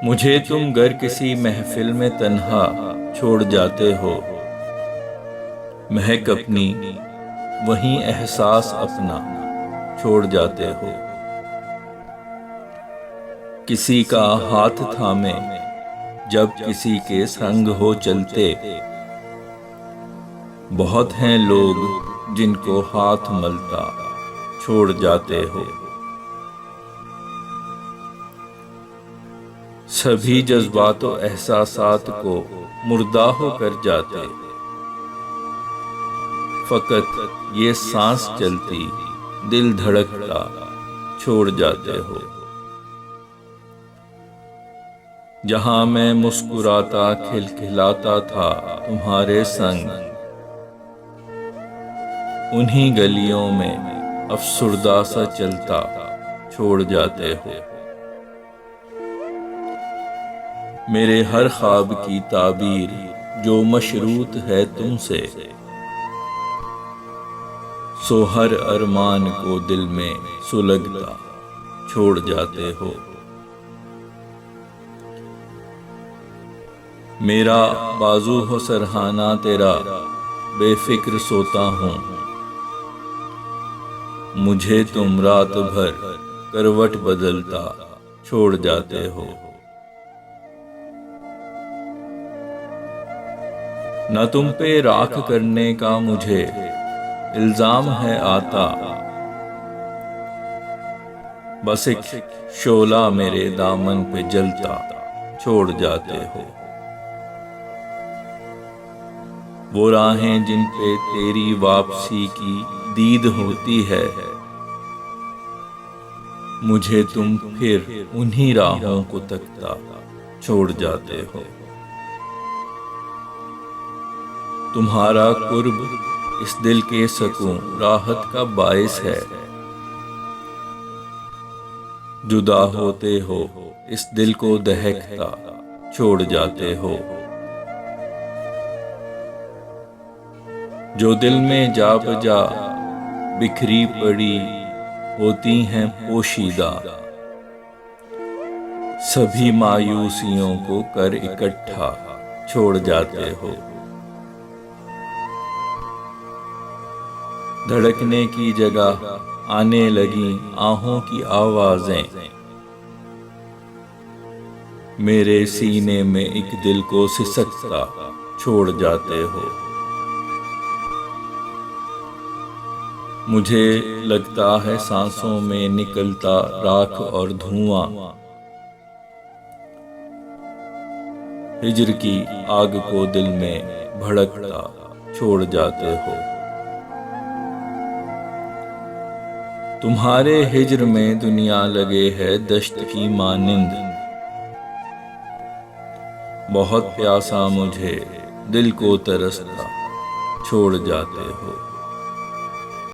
मुझे तुम गर किसी महफिल में तन्हा छोड़ जाते हो, महक अपनी वहीं एहसास अपना छोड़ जाते हो। किसी का हाथ थामे जब किसी के संग हो चलते, बहुत हैं लोग जिनको हाथ मलता छोड़ जाते हो। सभी जज्बातों एहसासात को मुर्दा हो कर जाते, फकत ये सांस चलती दिल धड़कता छोड़ जाते हो। जहां मैं मुस्कुराता खिलखिलाता था तुम्हारे संग, उन्हीं गलियों में अफसुर्दा सा चलता छोड़ जाते हो। मेरे हर ख्वाब की ताबीर जो मशरूत है तुमसे, सो हर अरमान को दिल में सुलगता छोड़ जाते हो। मेरा बाजू हो सरहाना तेरा बेफिक्र सोता हूँ, मुझे तुम रात भर करवट बदलता छोड़ जाते हो। न तुम पे राख करने का मुझे इल्जाम है आता, बस एक शोला मेरे दामन पे जलता छोड़ जाते हो। वो राहें जिन पे तेरी वापसी की दीद होती है, मुझे तुम फिर उन्हीं राहों को तकता छोड़ जाते हो। तुम्हारा कुर्ब इस दिल के सकून राहत का बाइस है, जुदा होते हो इस दिल को दहकता छोड़ जाते हो। जो दिल में जा बजा बिखरी पड़ी होती हैं पोशीदा, सभी मायूसियों को कर इकट्ठा छोड़ जाते हो। धड़कने की जगह आने लगी आहों की आवाजें, मेरे सीने में एक दिल को सिसकता छोड़ जाते हो। मुझे लगता है सांसों में निकलता राख और धुआं, हिज्र की आग को दिल में भड़कता छोड़ जाते हो। तुम्हारे हिज्र में दुनिया लगे है दश्त की मानिंद, बहुत प्यासा मुझे दिल को तरसता छोड़ जाते हो।